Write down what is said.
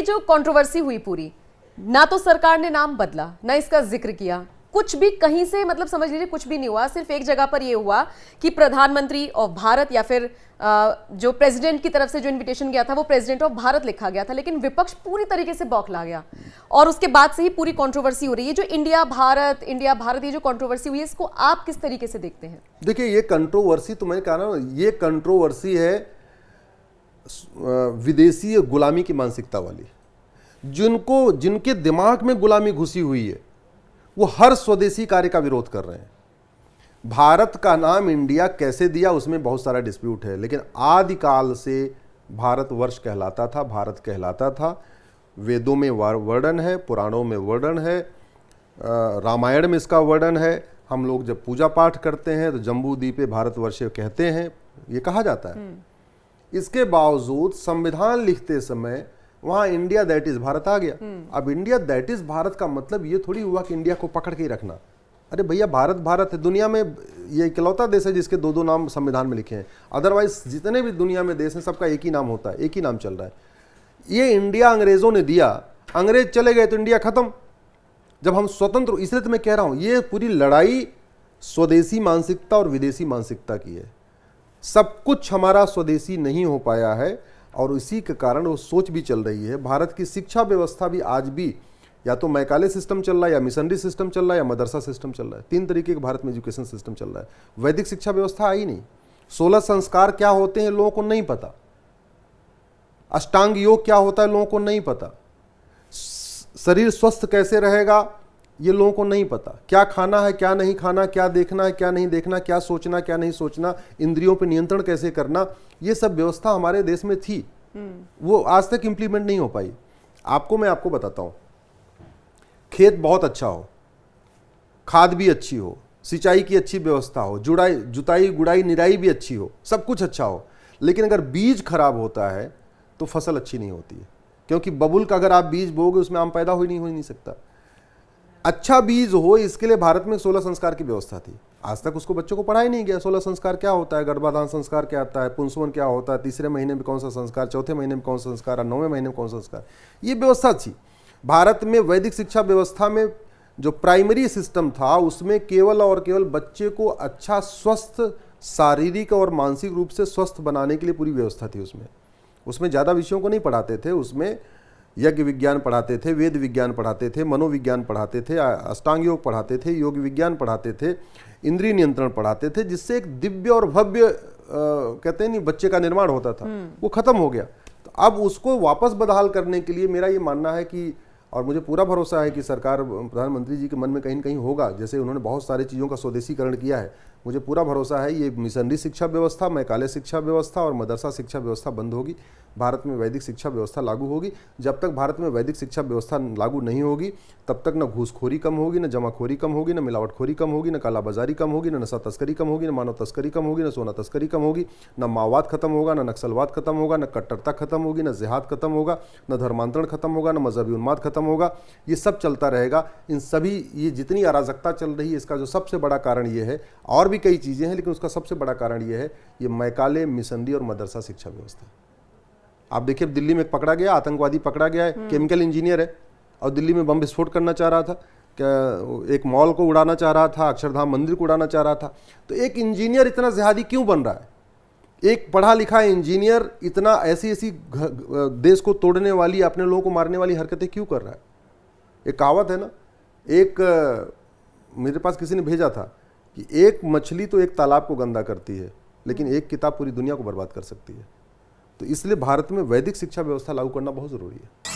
जो कंट्रोवर्सी हुई पूरी, ना तो सरकार ने नाम बदला, ना इसका जिक्र किया, कुछ भी कहीं से मतलब समझ लीजिए कुछ भी नहीं हुआ। सिर्फ एक जगह पर यह हुआ कि प्रधानमंत्री ऑफ भारत या फिर जो प्रेसिडेंट की तरफ से जो इनविटेशन गया था वो प्रेसिडेंट ऑफ भारत लिखा गया था, लेकिन विपक्ष पूरी तरीके से बौखला गया और उसके बाद से ही पूरी कंट्रोवर्सी हो रही है। जो इंडिया भारत ये जो कंट्रोवर्सी हुई है, इसको आप किस तरीके से देखते हैं? देखिए, ये कंट्रोवर्सी तो मैंने कहा ना, ये कंट्रोवर्सी है विदेशी गुलामी की मानसिकता वाली। जिनके दिमाग में गुलामी घुसी हुई है वो हर स्वदेशी कार्य का विरोध कर रहे हैं। भारत का नाम इंडिया कैसे दिया उसमें बहुत सारा डिस्प्यूट है, लेकिन आदिकाल से भारतवर्ष कहलाता था, भारत कहलाता था। वेदों में वर्णन है, पुराणों में वर्णन है, रामायण में इसका वर्णन है। हम लोग जब पूजा पाठ करते हैं तो जम्बू द्वीपे भारतवर्ष कहते हैं, ये कहा जाता है। इसके बावजूद संविधान लिखते समय वहां इंडिया दैट इज भारत आ गया। अब इंडिया दैट इज भारत का मतलब ये थोड़ी हुआ कि इंडिया को पकड़ के ही रखना। अरे भैया, भारत भारत है। दुनिया में ये इकलौता देश है जिसके दो नाम संविधान में लिखे हैं। अदरवाइज जितने भी दुनिया में देश हैं सबका एक ही नाम होता है, एक ही नाम चल रहा है। ये इंडिया अंग्रेजों ने दिया, अंग्रेज चले गए तो इंडिया खत्म। जब हम स्वतंत्र, इसलिए तो मैं कह रहा हूं ये पूरी लड़ाई स्वदेशी मानसिकता और विदेशी मानसिकता की है। सब कुछ हमारा स्वदेशी नहीं हो पाया है और इसी के कारण वो सोच भी चल रही है। भारत की शिक्षा व्यवस्था भी आज भी या तो मैकाले सिस्टम चल रहा है, या मिशनरी सिस्टम चल रहा है, या मदरसा सिस्टम चल रहा है। 3 तरीके के भारत में एजुकेशन सिस्टम चल रहा है। वैदिक शिक्षा व्यवस्था आई नहीं। 16 संस्कार क्या होते हैं लोगों को नहीं पता। अष्टांग योग क्या होता है लोगों को नहीं पता। शरीर स्वस्थ कैसे रहेगा ये लोगों को नहीं पता। क्या खाना है, क्या नहीं खाना, क्या देखना है, क्या नहीं देखना, क्या सोचना, क्या नहीं सोचना, इंद्रियों पर नियंत्रण कैसे करना, ये सब व्यवस्था हमारे देश में थी। वो आज तक इंप्लीमेंट नहीं हो पाई। मैं आपको बताता हूं, खेत बहुत अच्छा हो, खाद भी अच्छी हो, सिंचाई की अच्छी व्यवस्था हो, जुताई गुड़ाई निराई भी अच्छी हो, सब कुछ अच्छा हो, लेकिन अगर बीज खराब होता है तो फसल अच्छी नहीं होती है। क्योंकि बबुल का अगर आप बीज बोगे उसमें आम पैदा हो ही नहीं सकता। अच्छा बीज हो, इसके लिए भारत में 16 संस्कार की व्यवस्था थी। आज तक उसको बच्चों को पढ़ाई नहीं गया। 16 संस्कार क्या होता है, गर्भाधान संस्कार क्या आता है, पुंसवन क्या होता है, तीसरे महीने में कौन सा संस्कार, चौथे महीने में कौन सा संस्कार, 9वें महीने में कौन सा संस्कार, ये व्यवस्था थी। भारत में वैदिक शिक्षा व्यवस्था में जो प्राइमरी सिस्टम था उसमें केवल और केवल बच्चे को अच्छा स्वस्थ शारीरिक और मानसिक रूप से स्वस्थ बनाने के लिए पूरी व्यवस्था थी। उसमें ज़्यादा विषयों को नहीं पढ़ाते थे। उसमें यज्ञ विज्ञान पढ़ाते थे, वेद विज्ञान पढ़ाते थे, मनोविज्ञान पढ़ाते थे, अष्टांग योग पढ़ाते थे, योग विज्ञान पढ़ाते थे, इंद्रिय नियंत्रण पढ़ाते थे, जिससे एक दिव्य और भव्य कहते हैं नहीं बच्चे का निर्माण होता था। वो खत्म हो गया। तो अब उसको वापस बहाल करने के लिए मेरा ये मानना है कि, और मुझे पूरा भरोसा है कि सरकार, प्रधानमंत्री जी के मन में कहीं न कहीं होगा, जैसे उन्होंने बहुत सारी चीज़ों का स्वदेशीकरण किया है, मुझे पूरा भरोसा है ये मिशनरी शिक्षा व्यवस्था, मैकाले शिक्षा व्यवस्था और मदरसा शिक्षा व्यवस्था बंद होगी। भारत में वैदिक शिक्षा व्यवस्था लागू होगी। जब तक भारत में वैदिक शिक्षा व्यवस्था लागू नहीं होगी तब तक न घूसखोरी कम होगी, न जमाखोरी कम होगी, न मिलावटखोरी कम होगी, न कालाबाजारी कम होगी, न नशा तस्करी कम होगी, न मानव तस्करी कम होगी, न सोना तस्करी कम होगी, न माओवाद खत्म होगा, न नक्सलवाद खत्म होगा, न कट्टरता खत्म होगी, न जिहाद खत्म होगा, न धर्मांतरण खत्म होगा, न मजहबी उन्माद खत्म होगा। ये सब चलता रहेगा। इन सभी ये जितनी अराजकता चल रही है इसका जो सबसे बड़ा कारण ये है, और भी कई चीज़ें हैं लेकिन उसका सबसे बड़ा कारण ये है, ये मैकाले, मिशनरी और मदरसा शिक्षा व्यवस्था। आप देखिए दिल्ली में पकड़ा गया, आतंकवादी पकड़ा गया है, केमिकल इंजीनियर है और दिल्ली में बम विस्फोट करना चाह रहा था, क्या एक मॉल को उड़ाना चाह रहा था, अक्षरधाम मंदिर को उड़ाना चाह रहा था। तो एक इंजीनियर इतना जिहादी क्यों बन रहा है? एक पढ़ा लिखा इंजीनियर इतना ऐसी देश को तोड़ने वाली, अपने लोगों को मारने वाली हरकतें क्यों कर रहा है? एक कहावत है ना, एक मेरे पास किसी ने भेजा था कि एक मछली तो एक तालाब को गंदा करती है लेकिन एक किताब पूरी दुनिया को बर्बाद कर सकती है। तो इसलिए भारत में वैदिक शिक्षा व्यवस्था लागू करना बहुत ज़रूरी है।